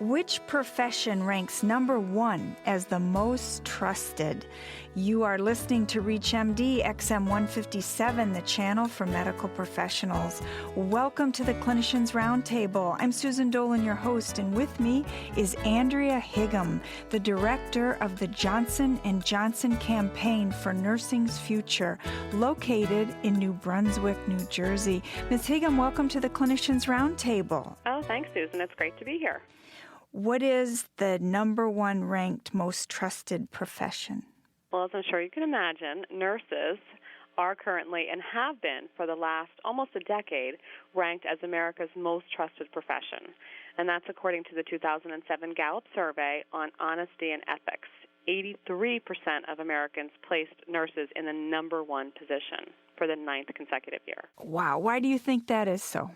Which profession ranks number one as the most trusted? You are listening to ReachMD XM 157, the channel for medical professionals. Welcome to the Clinicians Roundtable. I'm Susan Dolan, your host, and with me is Andrea Higham, the director of the Johnson & Johnson Campaign for Nursing's Future, located in New Brunswick, New Jersey. Ms. Higham, welcome to the Clinicians Roundtable. Oh, thanks, Susan. It's great to be here. What is the number one ranked most trusted profession? Well, as I'm sure you can imagine, nurses are currently and have been for the last almost a decade ranked as America's most trusted profession. And that's according to the 2007 Gallup survey on honesty and ethics. 83% of Americans placed nurses in the number one position for the 9th consecutive year. Wow. Why do you think that is so?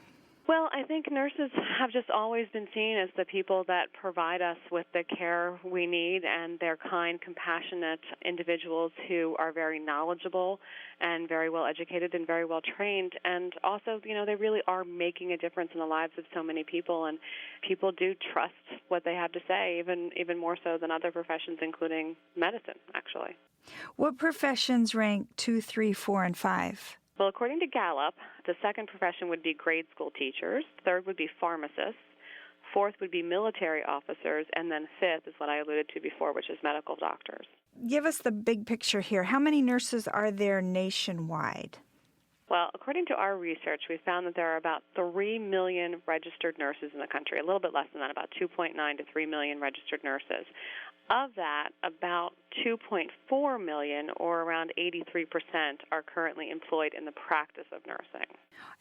Well, I think nurses have just always been seen as the people that provide us with the care we need, and they're kind, compassionate individuals who are very knowledgeable and very well educated and very well trained. And also, they really are making a difference in the lives of so many people, and people do trust what they have to say, even more so than other professions, including medicine, actually. What professions rank 2, 3, 4, and 5? Well, according to Gallup, the second profession would be grade school teachers, third would be pharmacists, fourth would be military officers, and then fifth is what I alluded to before, which is medical doctors. Give us the big picture here. How many nurses are there nationwide? Well, according to our research, we found that there are about 3 million registered nurses in the country, a little bit less than that, about 2.9 to 3 million registered nurses. Of that, about 2.4 million, or around 83%, are currently employed in the practice of nursing.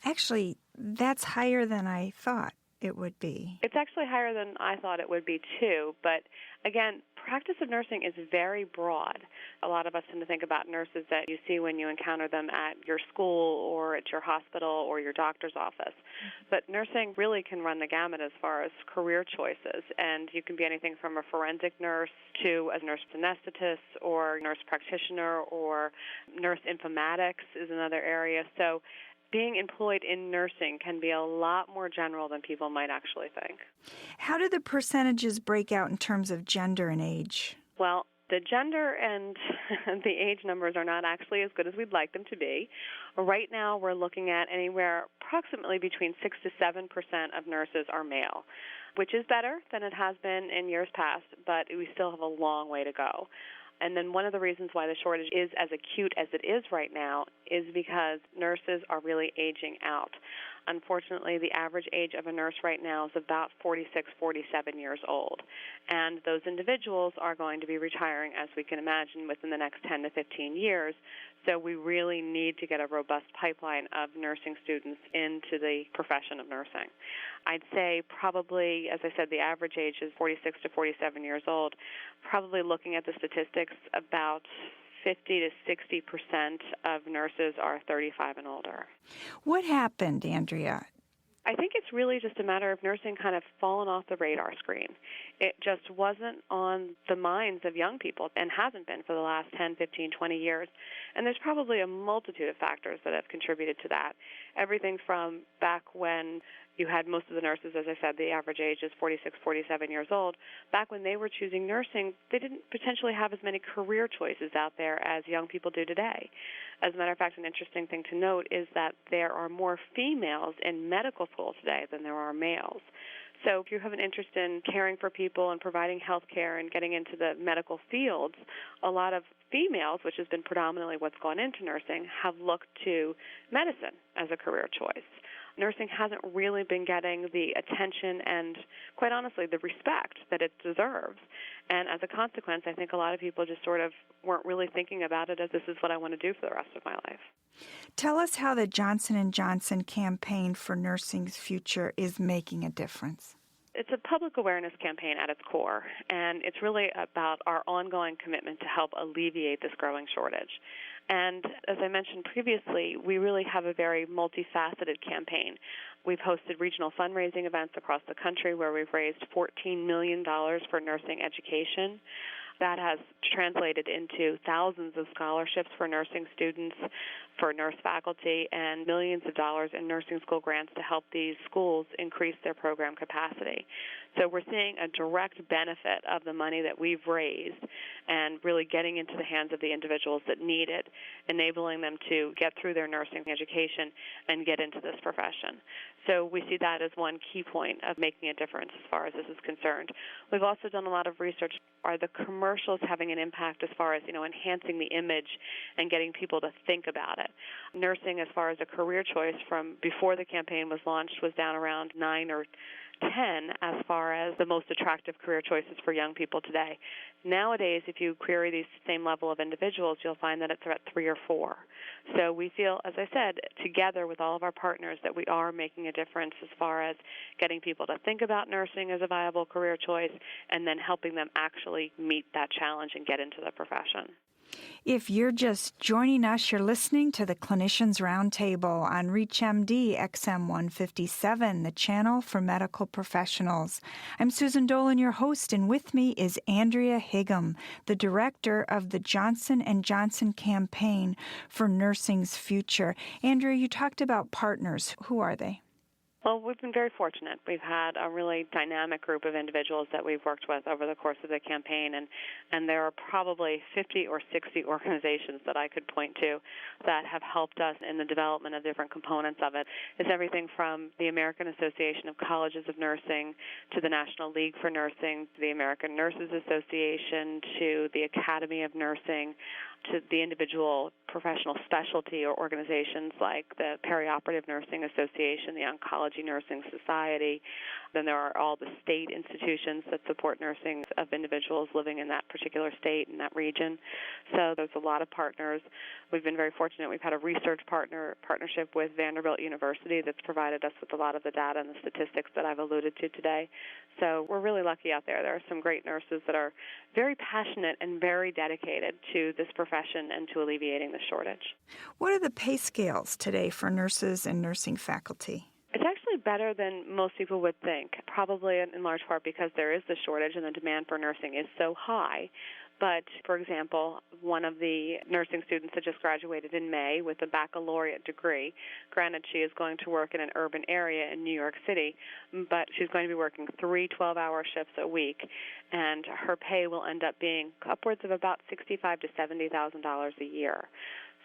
Actually, that's higher than I thought it would be. It's actually higher than I thought it would be, too. But, again, practice of nursing is very broad. A lot of us tend to think about nurses that you see when you encounter them at your school or at your hospital or your doctor's office. But nursing really can run the gamut as far as career choices, and you can be anything from a forensic nurse to a nurse anesthetist or nurse practitioner, or nurse informatics is another area. So being employed in nursing can be a lot more general than people might actually think. How do the percentages break out in terms of gender and age? Well, the gender and the age numbers are not actually as good as we'd like them to be. Right now, we're looking at anywhere approximately between 6 to 7% of nurses are male, which is better than it has been in years past, but we still have a long way to go. And then one of the reasons why the shortage is as acute as it is right now is because nurses are really aging out. Unfortunately, the average age of a nurse right now is about 46, 47 years old. And those individuals are going to be retiring, as we can imagine, within the next 10 to 15 years. So we really need to get a robust pipeline of nursing students into the profession of nursing. I'd say probably, as I said, the average age is 46 to 47 years old. Probably looking at the statistics, about 50 to 60% of nurses are 35 and older. What happened, Andrea? I think it's really just a matter of nursing kind of fallen off the radar screen. It just wasn't on the minds of young people and hasn't been for the last 10, 15, 20 years. And there's probably a multitude of factors that have contributed to that. Everything from back when you had most of the nurses, as I said, the average age is 46, 47 years old. Back when they were choosing nursing, they didn't potentially have as many career choices out there as young people do today. As a matter of fact, an interesting thing to note is that there are more females in medical school today than there are males. So if you have an interest in caring for people and providing health care and getting into the medical fields, a lot of females, which has been predominantly what's gone into nursing, have looked to medicine as a career choice. Nursing hasn't really been getting the attention and, quite honestly, the respect that it deserves. And as a consequence, I think a lot of people just sort of weren't really thinking about it as this is what I want to do for the rest of my life. Tell us how the Johnson & Johnson Campaign for Nursing's Future is making a difference. It's a public awareness campaign at its core, and it's really about our ongoing commitment to help alleviate this growing shortage. And as I mentioned previously, we really have a very multifaceted campaign. We've hosted regional fundraising events across the country where we've raised $14 million for nursing education. That has translated into thousands of scholarships for nursing students for nurse faculty and millions of dollars in nursing school grants to help these schools increase their program capacity. So we're seeing a direct benefit of the money that we've raised and really getting into the hands of the individuals that need it, enabling them to get through their nursing education and get into this profession. So we see that as one key point of making a difference as far as this is concerned. We've also done a lot of research. Are the commercials having an impact as far as, enhancing the image and getting people to think about it? Nursing, as far as a career choice from before the campaign was launched, was down around 9 or 10 as far as the most attractive career choices for young people today. Nowadays, if you query these same level of individuals, you'll find that it's about 3 or 4. So we feel, as I said, together with all of our partners, that we are making a difference as far as getting people to think about nursing as a viable career choice and then helping them actually meet that challenge and get into the profession. If you're just joining us, you're listening to the Clinicians Roundtable on ReachMD XM 157, the channel for medical professionals. I'm Susan Dolan, your host, and with me is Andrea Higham, the director of the Johnson & Johnson campaign for nursing's future. Andrea, you talked about partners. Who are they? Well, we've been very fortunate. We've had a really dynamic group of individuals that we've worked with over the course of the campaign, and there are probably 50 or 60 organizations that I could point to that have helped us in the development of different components of it. It's everything from the American Association of Colleges of Nursing to the National League for Nursing to the American Nurses Association to the Academy of Nursing to the individual professional specialty or organizations like the Perioperative Nursing Association, the Oncology Nursing Society. Then there are all the state institutions that support nursing of individuals living in that particular state and that region. So there's a lot of partners. We've been very fortunate. We've had a research partnership with Vanderbilt University that's provided us with a lot of the data and the statistics that I've alluded to today. So we're really lucky out there. There are some great nurses that are very passionate and very dedicated to this profession and to alleviating the shortage. What are the pay scales today for nurses and nursing faculty? It's actually better than most people would think, probably in large part because there is the shortage and the demand for nursing is so high. But, for example, one of the nursing students that just graduated in May with a baccalaureate degree, granted she is going to work in an urban area in New York City, but she's going to be working 3 12-hour shifts a week, and her pay will end up being upwards of about $65,000 to $70,000 a year.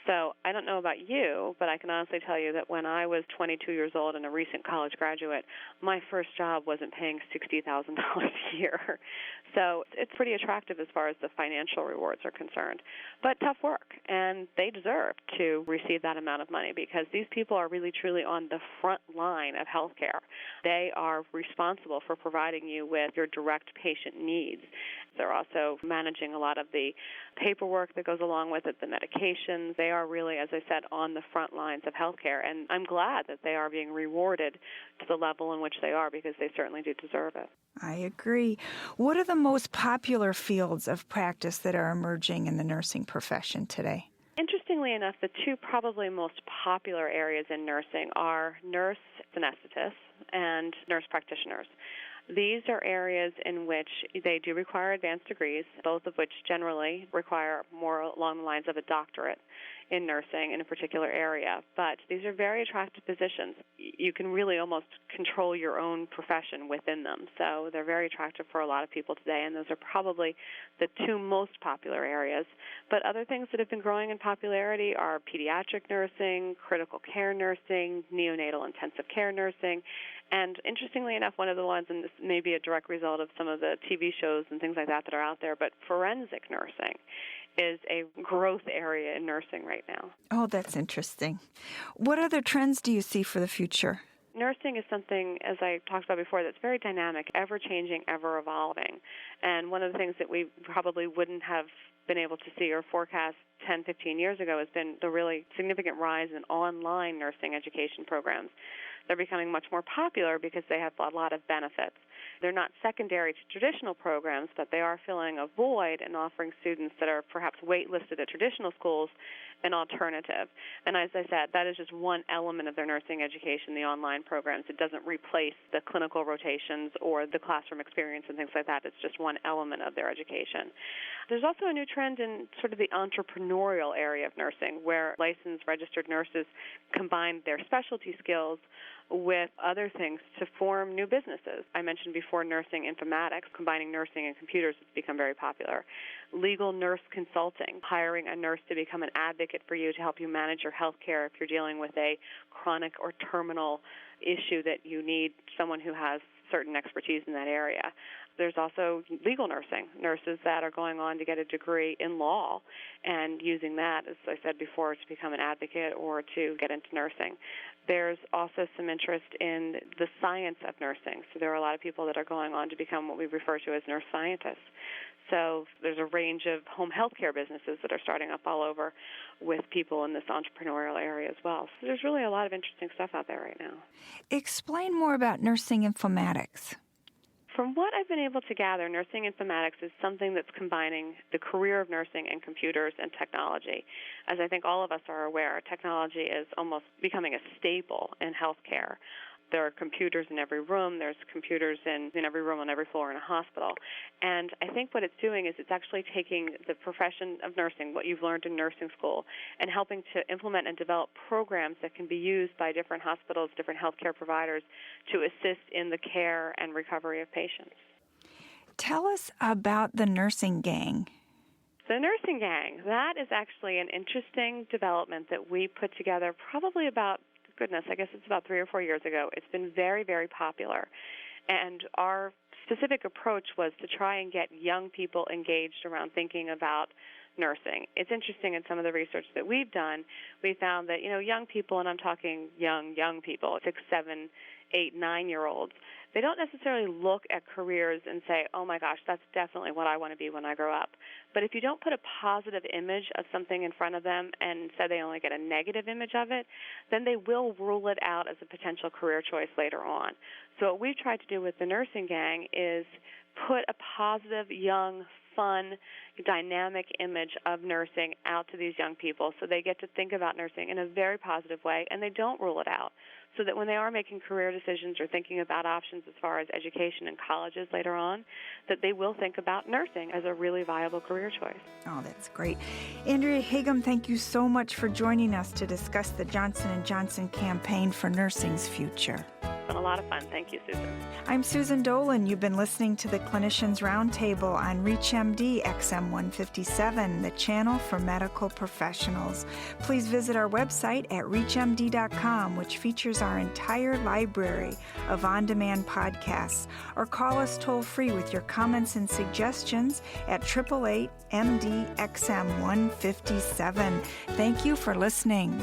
So I don't know about you, but I can honestly tell you that when I was 22 years old and a recent college graduate, my first job wasn't paying $60,000 a year. So it's pretty attractive as far as the financial rewards are concerned. But tough work, and they deserve to receive that amount of money because these people are really truly on the front line of healthcare. They are responsible for providing you with your direct patient needs. They're also managing a lot of the paperwork that goes along with it, the medications. They are really, as I said, on the front lines of healthcare, and I'm glad that they are being rewarded to the level in which they are because they certainly do deserve it. I agree. What are the most popular fields of practice that are emerging in the nursing profession today? Interestingly enough, the two probably most popular areas in nursing are nurse anesthetists and nurse practitioners. These are areas in which they do require advanced degrees, both of which generally require more along the lines of a doctorate in nursing in a particular area. But these are very attractive positions. You can really almost control your own profession within them. So they're very attractive for a lot of people today, and those are probably the two most popular areas. But other things that have been growing in popularity are pediatric nursing, critical care nursing, neonatal intensive care nursing, and interestingly enough, one of the ones, and this may be a direct result of some of the TV shows and things like that that are out there, but forensic nursing is a growth area in nursing right now. Oh, that's interesting. What other trends do you see for the future? Nursing is something, as I talked about before, that's very dynamic, ever-changing, ever-evolving. And one of the things that we probably wouldn't have been able to see or forecast 10, 15 years ago has been the really significant rise in online nursing education programs. They're becoming much more popular because they have a lot of benefits. They're not secondary to traditional programs, but they are filling a void and offering students that are perhaps waitlisted at traditional schools an alternative. And as I said, that is just one element of their nursing education, the online programs. It doesn't replace the clinical rotations or the classroom experience and things like that. It's just one element of their education. There's also a new trend in sort of the entrepreneurial area of nursing, where licensed registered nurses combine their specialty skills with other things to form new businesses. I mentioned before nursing informatics. Combining nursing and computers has become very popular. Legal nurse consulting, hiring a nurse to become an advocate for you to help you manage your health care if you're dealing with a chronic or terminal issue that you need someone who has certain expertise in that area. There's also legal nursing, nurses that are going on to get a degree in law and using that, as I said before, to become an advocate or to get into nursing. There's also some interest in the science of nursing. So there are a lot of people that are going on to become what we refer to as nurse scientists. So there's a range of home health care businesses that are starting up all over with people in this entrepreneurial area as well. So there's really a lot of interesting stuff out there right now. Explain more about nursing informatics. From what I've been able to gather, nursing informatics is something that's combining the career of nursing and computers and technology. As I think all of us are aware, technology is almost becoming a staple in healthcare. There are computers in every room. There's computers in every room on every floor in a hospital. And I think what it's doing is it's actually taking the profession of nursing, what you've learned in nursing school, and helping to implement and develop programs that can be used by different hospitals, different healthcare providers to assist in the care and recovery of patients. Tell us about the nursing gang. The nursing gang, that is actually an interesting development that we put together probably about I guess it's about 3 or 4 years ago. It's been very, very popular. And our specific approach was to try and get young people engaged around thinking about nursing. It's interesting in some of the research that we've done, we found that, young people, and I'm talking young people, 6, 7, 8, 9-year-olds, they don't necessarily look at careers and say, oh my gosh, that's definitely what I want to be when I grow up. But if you don't put a positive image of something in front of them and say they only get a negative image of it, then they will rule it out as a potential career choice later on. So what we've tried to do with the nursing gang is put a positive, young, fun, dynamic image of nursing out to these young people so they get to think about nursing in a very positive way and they don't rule it out, so that when they are making career decisions or thinking about options as far as education in colleges later on, that they will think about nursing as a really viable career choice. Oh, that's great. Andrea Higham, thank you so much for joining us to discuss the Johnson & Johnson campaign for nursing's future. It's been a lot of fun. Thank you, Susan. I'm Susan Dolan. You've been listening to the Clinicians Roundtable on ReachMD XM 157, the channel for medical professionals. Please visit our website at reachmd.com, which features our entire library of on-demand podcasts, or call us toll-free with your comments and suggestions at 888-MD-XM 157. Thank you for listening.